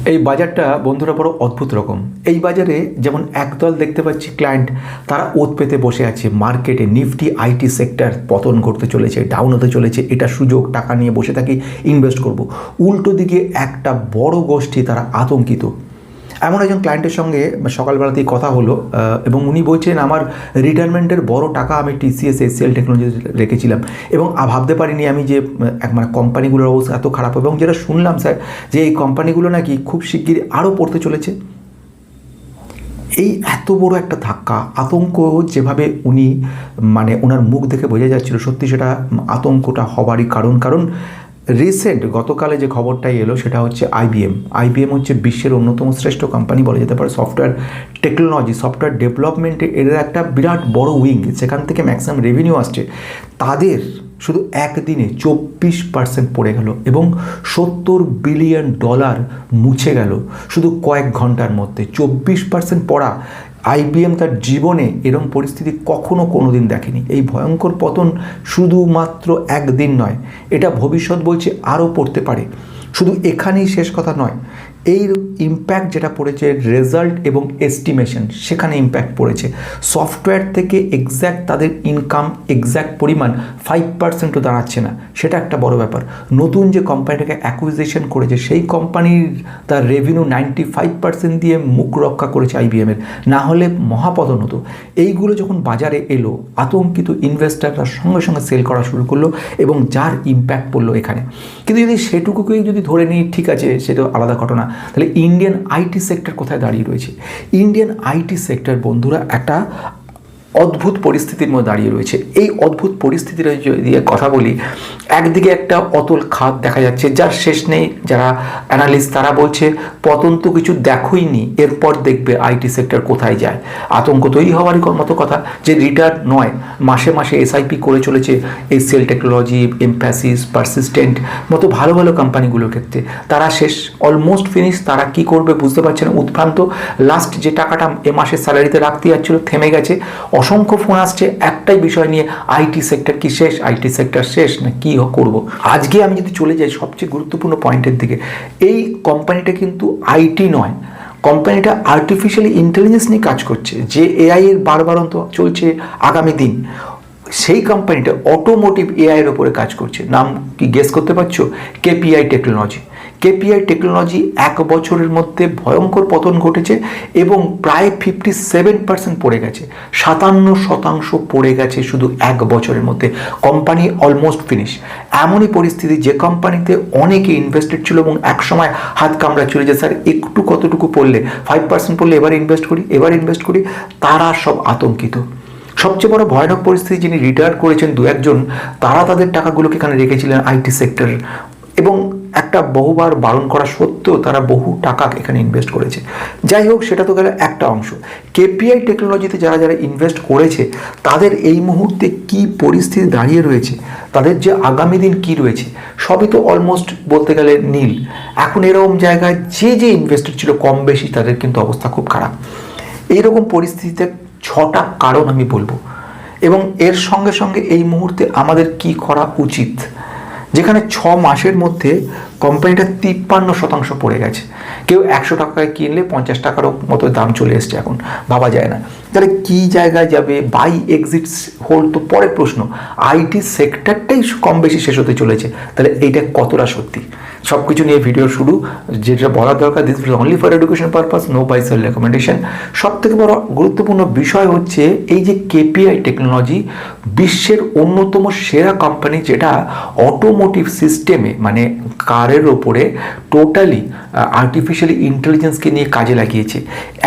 এই বাজারটা বন্ধুরা বড় অদ্ভুত রকম। এই বাজারে যেমন একদল দেখতে পাচ্ছি ক্লায়েন্ট, তারা ওত পেতে বসে আছে। মার্কেটে নিফটি আইটি সেক্টর পতন ঘটতে চলেছে, ডাউন হতে চলেছে, এটা সুযোগ, টাকা নিয়ে বসে থাকি, ইনভেস্ট করব। উল্টো দিকে একটা বড় গোষ্ঠী তারা আতঙ্কিত। এমন একজন ক্লায়েন্টের সঙ্গে সকালবেলাতেই কথা হলো এবং উনি বলছেন, আমার রিটায়ারমেন্টের বড় টাকা আমি টিসিএস এসসিএল টেকনোলজি রেখেছিলাম এবং ভাবতে পারিনি আমি যে মানে কোম্পানিগুলোর অবস্থা এত খারাপ। এবং যেটা শুনলাম স্যার, যে এই কোম্পানিগুলো নাকি খুব শিগগিরই আরও পড়তে চলেছে। এই এত বড় একটা ধাক্কা, আতঙ্ক যেভাবে উনি মানে ওনার মুখ দেখে বোঝা যাচ্ছিল, সত্যি সেটা আতঙ্কটা হবারই কারণ রিসেন্ট গতকালে যে খবরটাই এলো সেটা হচ্ছে আইবিএম হচ্ছে বিশ্বের অন্যতম শ্রেষ্ঠ কোম্পানি বলা যেতে পারে সফটওয়্যার টেকনোলজি, সফটওয়্যার ডেভেলপমেন্টে। এর একটা বিরাট বড় উইং, সেখান থেকে ম্যাক্সিমাম রেভিনিউ আসছে। তাদের শুধু একদিনে 24% পড়ে গেল এবং $70 বিলিয়ন মুছে গেল শুধু কয়েক ঘন্টার মধ্যে। 24% পড়া। আইবিএম তার জীবনে এরকম পরিস্থিতি কখনো কোনোদিন দেখেনি। এই ভয়ঙ্কর পতন শুধুমাত্র একদিন নয়, এটা ভবিষ্যৎ বলছে আরও পড়তে পারে। শুধু এখানেই শেষ কথা নয়, এই ইম্প্যাক্ট যেটা পড়েছে রেজাল্ট এবং এস্টিমেশন, সেখানে ইম্প্যাক্ট পড়েছে। সফটওয়্যার থেকে এক্স্যাক্ট তাদের ইনকাম এক্স্যাক্ট পরিমাণ 5%ও দাঁড়াচ্ছে না, সেটা একটা বড় ব্যাপার। নতুন যে কোম্পানিটাকে অ্যাকুইজিশন করেছে সেই কোম্পানির তার রেভিনিউ 95% দিয়ে মুখ রক্ষা করেছে আইবিএমের, না হলে মহাপতন হতো। এইগুলো যখন বাজারে এলো, আতঙ্কিত ইনভেস্টাররা সঙ্গে সঙ্গে সেল করা শুরু করলো এবং যার ইম্প্যাক্ট পড়লো এখানে। কিন্তু যদি সেটুকুকেই যদি ধরে নিই, ঠিক আছে, সেটা আলাদা ঘটনা। তাহলে ইন্ডিয়ান আইটি সেক্টর কোথায় দাঁড়িয়ে রয়েছে? ইন্ডিয়ান আইটি সেক্টর বন্ধুরা একটা অদ্ভুত পরিস্থিতির মধ্যে দাঁড়িয়ে রয়েছে। এই অদ্ভুত পরিস্থিতির দিয়ে কথা বলি, একদিকে একটা অতল খাত দেখা যাচ্ছে যার শেষ নেই। যারা অ্যানালিস্ট তারা বলছে পতন তো কিছু দেখোইনি, এরপর দেখবে আইটি সেক্টর কোথায় যায়। আতঙ্ক তৈরি হওয়ারই মতো কথা, যে রিটার্ন নয়, মাসে মাসে এসআইপি করে চলেছে এসসিএল টেকনোলজি, এমফ্যাসিস, পারসিস্টেন্ট মতো ভালো ভালো কোম্পানিগুলোর ক্ষেত্রে। তারা শেষ, অলমোস্ট ফিনিশ। তারা কি করবে বুঝতে পারছে না, উদ্ভ্রান্ত। লাস্ট যে টাকাটা এ মাসের স্যালারিতে রাখতে যাচ্ছিল থেমে গেছে। অসংখ্য ফোন আসছে একটাই বিষয় নিয়ে, আইটি সেক্টর কি শেষ? আইটি সেক্টর শেষ না কি করব? আজকে আমি যদি চলে যাই সবচেয়ে গুরুত্বপূর্ণ পয়েন্টের দিকে, এই কোম্পানিটা কিন্তু আইটি নয়, কোম্পানিটা আর্টিফিশিয়াল ইন্টেলিজেন্স নিয়ে কাজ করছে। যে এআই এর বারবারন্ত চলছে আগামী দিন, সেই কোম্পানিটা অটোমোটিভ এআই এর উপরে কাজ করছে। নাম কি গেস করতে পারছো? KPI technology. কেপিআই টেকনোলজি 1 বছরের মধ্যে ভয়ঙ্কর পতন ঘটেছে এবং প্রায় 57% পড়ে গেছে, 57% পড়ে গেছে শুধু 1 বছরের মধ্যে। Company almost finish. এমনই পরিস্থিতি যে কোম্পানিতে অনেকে ইনভেস্টেড ছিল এবং একসময় হাত কামড়া ছিল যে স্যার একটু কতটুকু পড়লে, 5% পড়লে এবার ইনভেস্ট করি, তারা সব আতঙ্কিত। সবচেয়ে বড় ভয়ানক পরিস্থিতি, যিনি রিটায়ার করেছেন 2-1 জন, তারা তাদের টাকাগুলোকে এখানে রেখেছিলেন আইটি সেক্টর, এবং একটা বহুবার বারণ করা সত্ত্বেও তারা বহু টাকা এখানে ইনভেস্ট করেছে। যাই হোক, সেটা তো গেল একটা অংশ। কেপিআই টেকনোলজিতে যারা যারা ইনভেস্ট করেছে তাদের এই মুহূর্তে কি পরিস্থিতি দাঁড়িয়ে রয়েছে, তাদের যে আগামী দিন কি রয়েছে, সবই তো অলমোস্ট বলতে গেলে নীল। এখন এরকম জায়গায় যে যে ইনভেস্টেড ছিল কম বেশি, তাদের কিন্তু অবস্থা খুব খারাপ। এইরকম পরিস্থিতিতে 6টা কারণ আমি বলবো, এবং এর সঙ্গে সঙ্গে এই মুহূর্তে আমাদের কি করা উচিত। যেখানে 6 মাসের মধ্যে কোম্পানিটা 53% পড়ে গেছে। কেউ 100 টাকায় কিনলে 50 টাকারও মতো দাম চলে এসছে, এখন ভাবা যায় না। তাহলে কি জায়গায় যাবে? বাই, এক্সিট, হোল্ড তো পরের প্রশ্ন। আইটি সেক্টরটাই কম বেশি শেষ হতে চলেছে, তাহলে এইটা কতটা সত্যি? সব কিছু নিয়ে ভিডিও শুরু। যেটা বলার দরকার, this is only for education purpose, no buy sell recommendation. সব থেকে বড় গুরুত্বপূর্ণ বিষয় হচ্ছে এই যে কেপিআই টেকনোলজি বিশ্বের অন্যতম সেরা কোম্পানি, যেটা অটোমোটিভ সিস্টেমে মানে কারের ওপরে টোটালি আর্টিফিশিয়াল ইন্টেলিজেন্সকে নিয়ে কাজে লাগিয়েছে।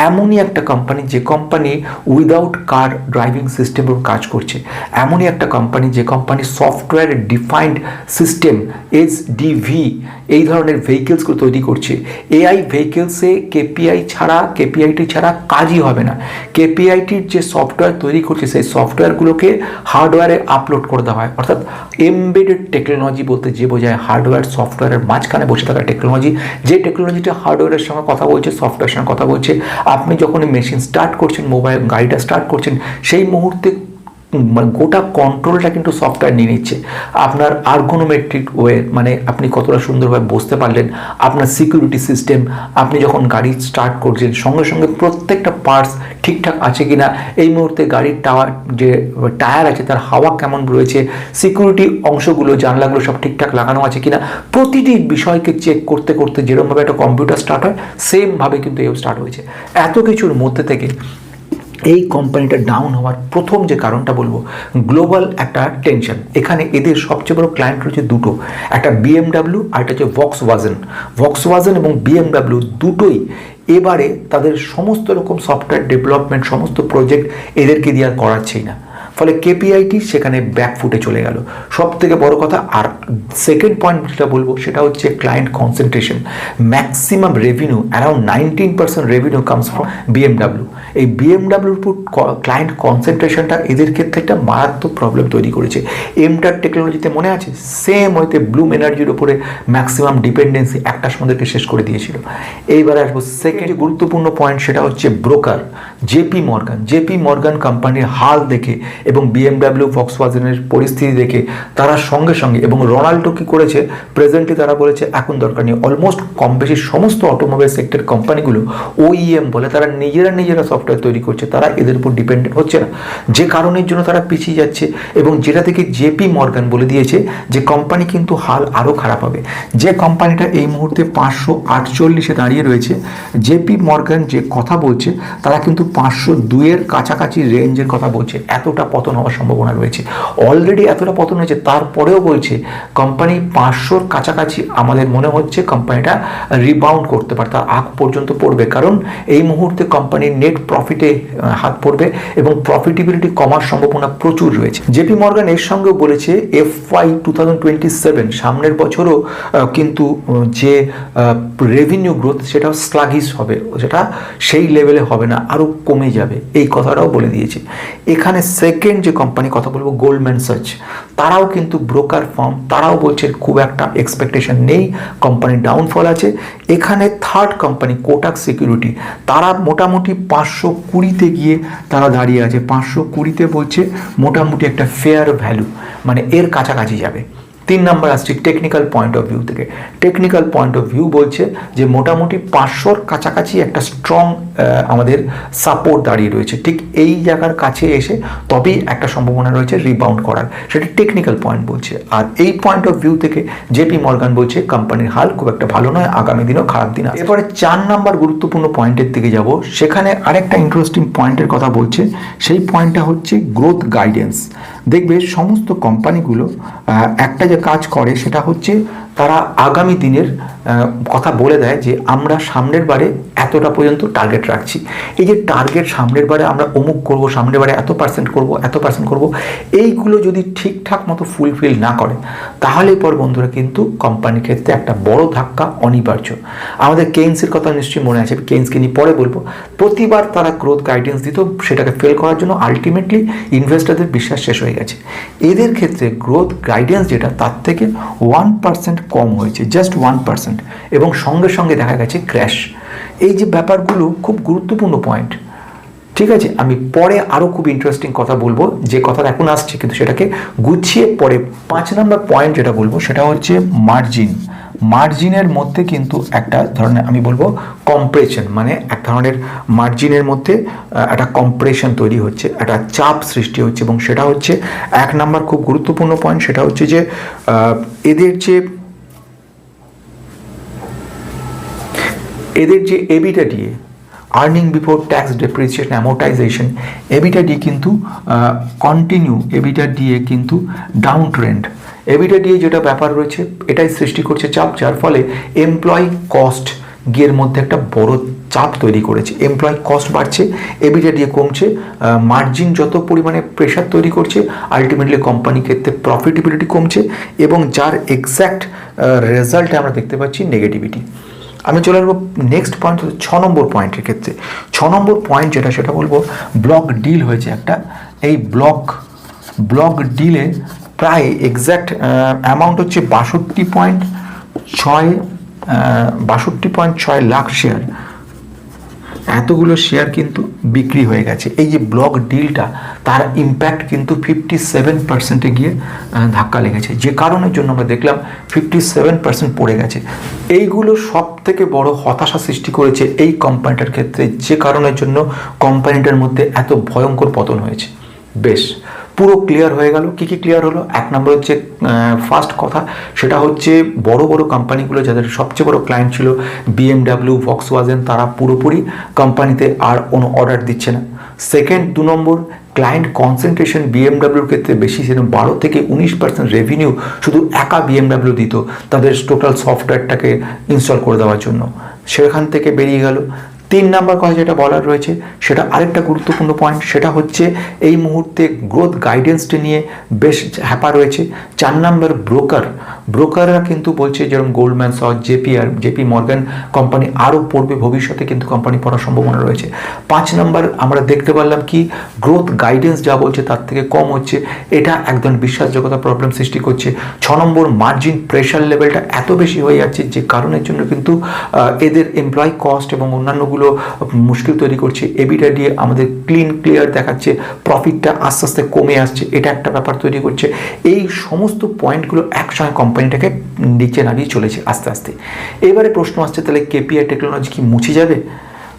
এমনই একটা কোম্পানি যে কোম্পানি উইদাউট কার ড্রাইভিং সিস্টেমের কাজ করছে। এমনই একটা কোম্পানি যে company software defined system SDV এই ধরনের ভেহিকেলসগুলো তৈরি করছে। এআই ভেহিকেলসে কেপিআইটি ছাড়া কাজই হবে না। কেপিআইটির যে সফটওয়্যার তৈরি করছে সেই সফটওয়্যারগুলোকে হার্ডওয়্যারে আপলোড করে দেওয়া হয়, অর্থাৎ এমবেডেড টেকনোলজি বলতে যে বোঝায় হার্ডওয়্যার সফটওয়্যারের মাঝখানে বসে থাকা টেকনোলজি। যে টেকনোলজিটা হার্ডওয়্যারের সঙ্গে কথা বলছে, সফটওয়্যারের সঙ্গে কথা বলছে। আপনি যখন মেশিন স্টার্ট করছেন, মোবাইল গাড়িটা স্টার্ট করছেন, সেই মুহূর্তে মানে গোটা কন্ট্রোলটা কিন্তু সফটওয়্যার নিয়ে নিচ্ছে। আপনার আর্গোনোমেট্রিক ওয়ে, মানে আপনি কতটা সুন্দরভাবে বসতে পারলেন, আপনার সিকিউরিটি সিস্টেম, আপনি যখন গাড়ি স্টার্ট করছেন সঙ্গে সঙ্গে প্রত্যেকটা পার্টস ঠিকঠাক আছে কিনা, এই মুহূর্তে গাড়ির যে টায়ার আছে তার হাওয়া কেমন রয়েছে, সিকিউরিটি অংশগুলো জানলাগুলো সব ঠিকঠাক লাগানো আছে কিনা, প্রতিটি বিষয়কে চেক করতে করতে যেরকমভাবে একটা কম্পিউটার স্টার্ট হয় সেমভাবে কিন্তু এও স্টার্ট হয়েছে। এত কিছুর মধ্যে থেকে এই কোম্পানিটা ডাউন হওয়ার প্রথম যে কারণটা বলবো, গ্লোবাল একটা টেনশন। এখানে এদের সবচেয়ে বড় ক্লায়েন্ট রয়েছে দুটো, একটা BMW আর একটা হচ্ছে ভক্সওয়াগন এবং BMW দুটোই এবারে তাদের সমস্ত রকম সফটওয়্যার ডেভেলপমেন্ট সমস্ত প্রজেক্ট এদেরকে দিয়ে আর করাচ্ছেই না, ফলে কেপিআইটি সেখানে ব্যাকফুটে চলে গেল। সব থেকে বড় কথা, আর সেকেন্ড পয়েন্ট যেটা বলবো সেটা হচ্ছে client concentration. Maximum revenue around 19% revenue comes from BMW। এই BMWর উপর ক্লায়েন্ট কনসেন্ট্রেশনটা এদের ক্ষেত্রে একটা মারাত্মক প্রবলেম তৈরি করেছে। এমটার টেকনোলজিতে মনে আছে সেম হয়তো ব্লুম এনার্জির উপরে ম্যাক্সিমাম ডিপেন্ডেন্সি একটা সময় শেষ করে দিয়েছিল। এইবার আসবো সেকেন্ড যে গুরুত্বপূর্ণ পয়েন্ট, সেটা হচ্ছে ব্রোকার জেপি মর্গান কোম্পানির হাল দেখে এবং BMW ভক্সওয়াগনের পরিস্থিতি দেখে তারা সঙ্গে সঙ্গে, এবং রোনাল্ডো কি করেছে প্রেজেন্টলি তারা বলেছে এখন দরকার নেই, অলমোস্ট কম বেশি সমস্ত অটোমোবাইল সেক্টর কোম্পানিগুলো OEM বলে তারা নিজেরা সফটওয়্যার তৈরি করছে, তারা এদের উপর ডিপেন্ডেন্ট হচ্ছে না, যে কারণের জন্য তারা পিছিয়ে যাচ্ছে। এবং যেটা থেকে জেপি মর্গান বলে দিয়েছে যে কোম্পানি কিন্তু হাল আরও খারাপ হবে। যে কোম্পানিটা এই মুহূর্তে 548-এ দাঁড়িয়ে রয়েছে, জেপি মর্গান যে কথা বলছে তারা কিন্তু 502-এর কাছাকাছি রেঞ্জের কথা বলছে, এতটা পতন হওয়ার সম্ভাবনা রয়েছে। অলরেডি এতটা পতন হয়েছে, তারপরেও বলছে কোম্পানি 500-র কাছাকাছি আমাদের মনে হচ্ছে কোম্পানিটা রিবাউন্ড করতে পারে, তার আগ পর্যন্ত পড়বে, কারণ এই মুহূর্তে কোম্পানির নেট প্রফিটে হাত পড়বে এবং প্রফিটেবিলিটি কমার সম্ভাবনা প্রচুর রয়েছে। জেপি মর্গান এর সঙ্গেও বলেছে FY 2027 সামনের বছরও কিন্তু যে রেভিনিউ গ্রোথ সেটা স্লাগিশ হবে, সেটা সেই লেভেলে হবে না, আরও কমে যাবে, এই কথাটাও বলে দিয়েছে। এখানে সেকেন্ড যে কোম্পানি কথা বলবো গোল্ডম্যান সাচ, তারাও কিন্তু ব্রোকার ফার্ম, তারাও বলছে খুব একটা এক্সপেকটেশন নেই, কোম্পানির ডাউনফল আছে। এখানে থার্ড কোম্পানি কোটাক সিকিউরিটি, তারা মোটামুটি 520-তে গিয়ে তারা দাঁড়িয়ে আছে, 520-তে বলছে মোটামুটি একটা ফেয়ার ভ্যালু, মানে এর কাছাকাছি যাবে। 3 নম্বর আসছে টেকনিক্যাল পয়েন্ট অফ ভিউ থেকে। টেকনিক্যাল পয়েন্ট অফ ভিউ বলছে যে মোটামুটি 500-র কাছাকাছি একটা স্ট্রং আমাদের সাপোর্ট দাঁড়িয়ে রয়েছে, ঠিক এই জায়গার কাছে এসে তবেই একটা সম্ভাবনা রয়েছে রিবাউন্ড করার, সেটা টেকনিক্যাল পয়েন্ট বলছে। আর এই পয়েন্ট অফ ভিউ থেকে জেপি মর্গান বলছে কোম্পানির হাল খুব একটা ভালো নয়, আগামী দিনেও খারাপ দিন আসবে। এরপরে 4 নম্বর গুরুত্বপূর্ণ পয়েন্টের দিকে যাব, সেখানে আরেকটা ইন্টারেস্টিং পয়েন্টের কথা বলছে, সেই পয়েন্টটা হচ্ছে গ্রোথ গাইডেন্স। দেখবে সমস্ত কোম্পানিগুলো একটা যে কাজ করে সেটা হচ্ছে তারা আগামী দিনের কথা বলে দেয় যে আমরা সামনের বারে এতটা পর্যন্ত টার্গেট রাখছি। এই যে টার্গেট সামনের বারে আমরা অমুক করব, সামনের বারে এত পার্সেন্ট করব, এইগুলো যদি ঠিকঠাক মতো ফুলফিল না করে তাহলে পর বন্ধুরা কিন্তু কোম্পানির ক্ষেত্রে একটা বড় ধাক্কা অনিবার্য। আমাদের কেইন্সের কথা নিশ্চয়ই মনে আছে, কেইন্সকে নিয়ে পরে বলবো। প্রতিবার তারা গ্রোথ গাইডেন্স দিত, সেটাকে ফেল করার জন্য আলটিমেটলি ইনভেস্টরদের বিশ্বাস শেষ হয়ে গেছে। এদের ক্ষেত্রে গ্রোথ গাইডেন্স যেটা তার থেকে 1% কম হয়েছে, জাস্ট 1%, এবং সঙ্গে সঙ্গে দেখা গেছে ক্র্যাশ। এই যে ব্যাপারগুলো খুব গুরুত্বপূর্ণ পয়েন্ট, ঠিক আছে? আমি পরে আরও খুব ইন্টারেস্টিং কথা বলবো, যে কথাটা এখন আসছে কিন্তু সেটাকে গুছিয়ে পরে। 5 নম্বর পয়েন্ট যেটা বলবো সেটা হচ্ছে মার্জিনের মধ্যে কিন্তু একটা ধরনের আমি বলবো কম্প্রেশন, মানে এক ধরনের মার্জিনের মধ্যে একটা কম্প্রেশন তৈরি হচ্ছে, একটা চাপ সৃষ্টি হচ্ছে, এবং সেটা হচ্ছে 1 নম্বর খুব গুরুত্বপূর্ণ পয়েন্ট, সেটা হচ্ছে যে এদের যে EBITDA দিয়ে earning before tax depreciation amortisation, EBITDA দিয়ে কিন্তু কন্টিনিউ EBITDA দিয়ে কিন্তু ডাউন ট্রেন্ড, EBITDA দিয়ে যেটা ব্যাপার রয়েছে এটাই সৃষ্টি করছে চাপ, যার ফলে এমপ্লয়ি কস্ট গিয়ের মধ্যে একটা বড় চাপ তৈরি করেছে। এমপ্লয়ি কস্ট বাড়ছে, EBITDA দিয়ে কমছে, মার্জিন যত পরিমাণে প্রেশার তৈরি করছে, আলটিমেটলি কোম্পানির ক্ষেত্রে প্রফিটেবিলিটি কমছে, এবং যার এক্স্যাক্ট রেজাল্টে আমরা দেখতে পাচ্ছি নেগেটিভিটি। আমি চলে আসবো নেক্সট পয়েন্ট, 6 নম্বর পয়েন্টের ক্ষেত্রে। 6 নম্বর পয়েন্ট যেটা সেটা বলবো ব্লক ডিল হয়েছে একটা। এই ব্লক ডিলে প্রায় এক্স্যাক্ট অ্যামাউন্ট হচ্ছে 62.6 লাখ শেয়ার, এতগুলো শেয়ার কিন্তু বিক্রি হয়ে গেছে। এই যে ব্লক ডিলটা, তার ইম্প্যাক্ট কিন্তু 57%-এ গিয়ে ধাক্কা লেগেছে, যে কারণের জন্য আমরা দেখলাম 57% পড়ে গেছে। এইগুলো সব থেকে বড় হতাশা সৃষ্টি করেছে এই কোম্পানিটার ক্ষেত্রে, যে কারণের জন্য কোম্পানিটার মধ্যে এত ভয়ঙ্কর পতন হয়েছে। বেশ, পুরো ক্লিয়ার হয়ে গেল। কি কি ক্লিয়ার হলো? এক নম্বর হচ্ছে ফার্স্ট কথা, সেটা হচ্ছে বড় বড় কোম্পানিগুলো যাদের সবচেয়ে বড় ক্লায়েন্ট ছিল BMW, ভক্সওয়াগেন, তারা পুরোপুরি কোম্পানিতে আর কোনো অর্ডার দিচ্ছে না। সেকেন্ড, 2 নম্বর, ক্লায়েন্ট কনসেন্ট্রেশন BMWর ক্ষেত্রে বেশি ছিল। 12-19% রেভিনিউ শুধু একা BMW দিত তাদের টোটাল সফটওয়্যারটাকে ইনস্টল করে দেওয়ার জন্য, সেখান থেকে বেরিয়ে গেল। 3 নম্বর কথা যেটা বলার রয়েছে, সেটা আরেকটা গুরুত্বপূর্ণ পয়েন্ট, সেটা হচ্ছে এই মুহূর্তে গ্রোথ গাইডেন্সটি নিয়ে বেশ হ্যাপা রয়েছে। 4 নম্বর, ব্রোকাররা কিন্তু বলছে, যেরকম গোল্ডম্যান সহ জেপি মর্গান কোম্পানি আরও পড়বে, ভবিষ্যতে কিন্তু কোম্পানি পড়ার সম্ভাবনা রয়েছে। 5 নম্বর, আমরা দেখতে পারলাম কি গ্রোথ গাইডেন্স যা বলছে তার থেকে কম হচ্ছে, এটা একদম বিশ্বাসযোগ্যতা প্রবলেম সৃষ্টি করছে। 6 নম্বর, মার্জিন প্রেশার লেভেলটা এত বেশি হয়ে যাচ্ছে, যে কারণের জন্য কিন্তু এদের এমপ্লয়ি কস্ট এবং অন্যান্যগুলো মুশকিল তৈরি করছে। এবিটা দিয়ে আমাদের ক্লিয়ার দেখাচ্ছে, প্রফিটটা আস্তে আস্তে কমে আসছে, এটা একটা ব্যাপার তৈরি করছে। এই সমস্ত পয়েন্টগুলো একসঙ্গে কোম্পানিটাকে নিচে নামিয়ে চলেছে আস্তে আস্তে। এবারে প্রশ্ন আসছে, তাহলে কেপিআই টেকনোলজি কি মুছে যাবে?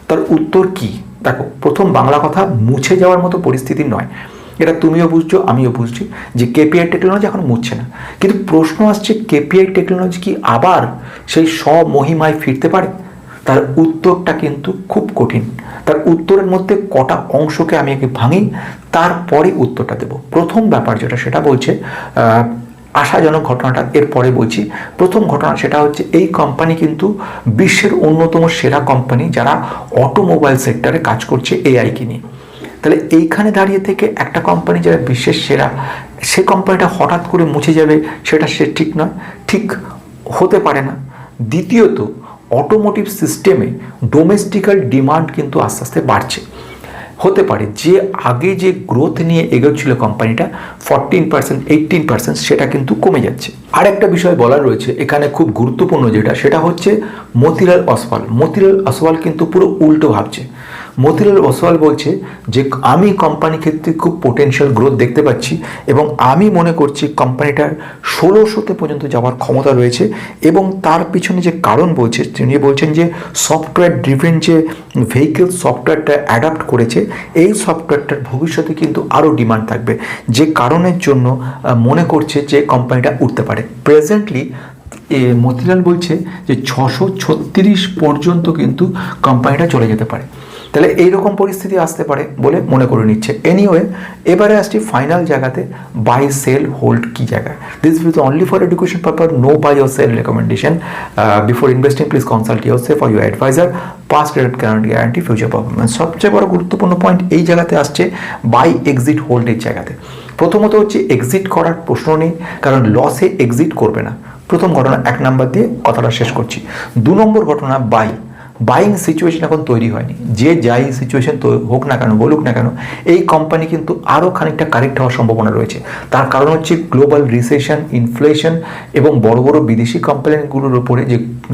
তার উত্তর কি? দেখো, প্রথম বাংলা কথা, মুছে যাওয়ার মতো পরিস্থিতি নয়, এটা তুমিও বুঝছো, আমিও বুঝছি যে কেপিআই টেকনোলজি এখন মুছছে না। কিন্তু প্রশ্ন আসছে, কেপিআই টেকনোলজি কি আবার সেই স্বমহিমায় ফিরতে পারে? তার উত্তরটা কিন্তু খুব কঠিন। তার উত্তরের মধ্যে কটা অংশকে আমি আগে ভাঙি, তারপরে উত্তরটা দেব। প্রথম ব্যাপার যেটা, সেটা বলছে আশাজনক ঘটনাটা এরপরে বলছি। প্রথম ঘটনা সেটা হচ্ছে, এই কোম্পানি কিন্তু বিশ্বের অন্যতম সেরা কোম্পানি যারা অটোমোবাইল সেক্টরে কাজ করছে এআইকে নিয়ে। তাহলে এইখানে দাঁড়িয়ে থেকে একটা কোম্পানি যারা বিশ্বের সেরা, সে কোম্পানিটা হঠাৎ করে মুছে যাবে, সেটা ঠিক নয়, ঠিক হতে পারে না। দ্বিতীয়ত, অটোমোটিভ সিস্টেমে ডোমেস্টিক্যাল ডিমান্ড কিন্তু আস্তে আস্তে বাড়ছে। হতে পারে যে আগে যে গ্রোথ নিয়ে এগোচ্ছিল কোম্পানিটা 14%, 18%, সেটা কিন্তু কমে যাচ্ছে। আর একটা বিষয় বলার রয়েছে এখানে খুব গুরুত্বপূর্ণ, যেটা সেটা হচ্ছে মতিলাল ওসওয়াল কিন্তু পুরো উল্টো ভাবছে। মতিলাল ওসওয়াল বলছে যে আমি কোম্পানি ক্ষেত্রে খুব পোটেনশিয়াল গ্রোথ দেখতে পাচ্ছি, এবং আমি মনে করছি কোম্পানিটার 1600 পর্যন্ত যাওয়ার ক্ষমতা রয়েছে। এবং তার পিছনে যে কারণ বলছে, তিনি বলছেন যে সফটওয়্যার ড্রিভেন যে ভেহিকেল সফটওয়্যারটা অ্যাডাপ্ট করেছে, এই সফটওয়্যারটার ভবিষ্যতে কিন্তু আরও ডিমান্ড থাকবে, যে কারণের জন্য মনে করছে যে কোম্পানিটা উঠতে পারে। প্রেজেন্টলি মতিলাল বলছে যে 636 পর্যন্ত কিন্তু কোম্পানিটা চলে যেতে পারে। তাহলে এইরকম পরিস্থিতি আসতে পারে বলে মনে করে নিচ্ছে। এনিওয়ে, এবারে আসছি ফাইনাল জায়গাতে, বাই সেল হোল্ড কি জায়গায়। This is only for education purpose, no buy or sell recommendation. Before investing please consult yourself or your advisor. Past credit guarantee future performance. সবচেয়ে বড় গুরুত্বপূর্ণ পয়েন্ট এই জায়গাতে আসছে, বাই এক্সিট হোল্ডের জায়গাতে। প্রথমত হচ্ছে এক্সিট করার প্রশ্ন নেই, কারণ লসে এক্সিট করবে না। প্রথম ঘটনা 1 নাম্বার দিয়ে কথাটা শেষ করছি। 2 নম্বর ঘটনা, বাইং সিচুয়েশন এখন তৈরি হয়নি। যে যাই সিচুয়েশন হোক না কেন, বলুক না কেন, এই কোম্পানি কিন্তু আরও খানিকটা কারেক্ট হওয়ার সম্ভাবনা রয়েছে। তার কারণ হচ্ছে গ্লোবাল রিসেশন, ইনফ্লেশন এবং বড় বড় বিদেশি কোম্পানিগুলোর উপরে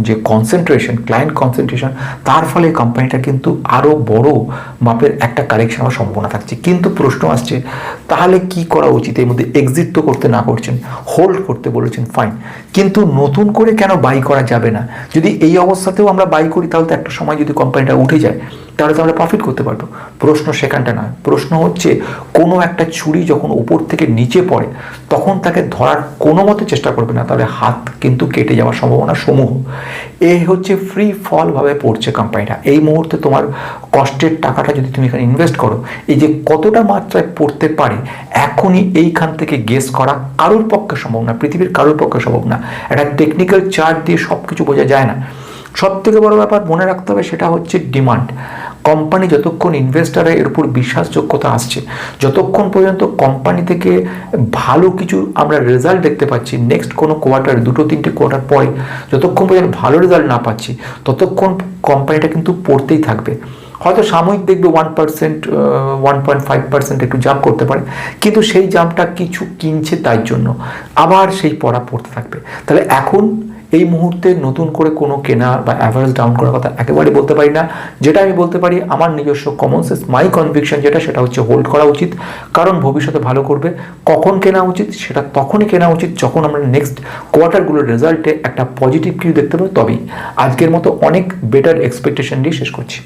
যে কনসেন্ট্রেশন, ক্লায়েন্ট কনসেন্ট্রেশন, তার ফলে কোম্পানিটা কিন্তু আরও বড় মাপের একটা কারেকশন হওয়ার সম্ভাবনা থাকছে। কিন্তু প্রশ্ন আসছে, তাহলে কি করা উচিত? এর মধ্যে এক্সিট তো করতে না করছেন, হোল্ড করতে বলেছেন, ফাইন, কিন্তু নতুন করে কেন বাই করা যাবে না? যদি এই অবস্থাতেও আমরা বাই করি, তাহলে তো একটা সময় যদি কোম্পানিটা উঠে যায়, তাহলে তো আমরা প্রফিট করতে পারবো। প্রশ্ন সেখানটা নয়, প্রশ্ন হচ্ছে কোনো একটা ছুরি যখন উপর থেকে নিচে পড়ে, তখন তাকে ধরার কোনো মতে চেষ্টা করবে না, তাহলে হাত কিন্তু কেটে যাওয়ার সম্ভাবনা সমূহ। এই হচ্ছে ফ্রি ফলভাবে পড়ছে কোম্পানিটা। এই মুহূর্তে তোমার কষ্টের টাকাটা যদি তুমি এখানে ইনভেস্ট করো, এই যে কতটা মাত্রায় পড়তে পারে, এখনই এইখান থেকে গেস করা কারোর পক্ষে সম্ভব না, পৃথিবীর কারোর পক্ষে সম্ভব না। একটা টেকনিক্যাল চার্ট দিয়ে সব কিছু বোঝা যায় না। সব থেকে বড় ব্যাপার মনে রাখতে হবে, সেটা হচ্ছে ডিমান্ড। কোম্পানি যতক্ষণ ইনভেস্টারের এর উপর বিশ্বাসযোগ্যতা আসছে, যতক্ষণ পর্যন্ত কোম্পানি থেকে ভালো কিছু আমরা রেজাল্ট দেখতে পাচ্ছি, নেক্সট কোনো কোয়ার্টার, 2-3টে কোয়ার্টার পরে যতক্ষণ পর্যন্ত ভালো রেজাল্ট না পাচ্ছি, ততক্ষণ কোম্পানিটা কিন্তু পড়তেই থাকবে। হয়তো সাময়িক দেখবে 1%, 1.5% একটু জাম্প করতে পারে, কিন্তু সেই জাম্পটা কিছু কিনছে তাই জন্য আবার সেই পড়তে থাকবে। তাহলে এখন এই মুহূর্তে নতুন করে কোনো কেনা বা অ্যাভারেজ ডাউন করার কথা একেবারে বলতে পারি না। যেটা আমি বলতে পারি আমার নিজস্ব কমন সেন্স, মাই কনভিকশন যেটা, সেটা হচ্ছে হোল্ড করা উচিত, কারণ ভবিষ্যতে ভালো করবে। কখন কেনা উচিত? সেটা তখনই কেনা উচিত যখন আমরা নেক্সট কোয়ার্টারগুলোর রেজাল্টে একটা পজিটিভ কিছু দেখতে পাবো, তবেই। আজকের মতো অনেক বেটার এক্সপেকটেশন দিয়ে শেষ করছি।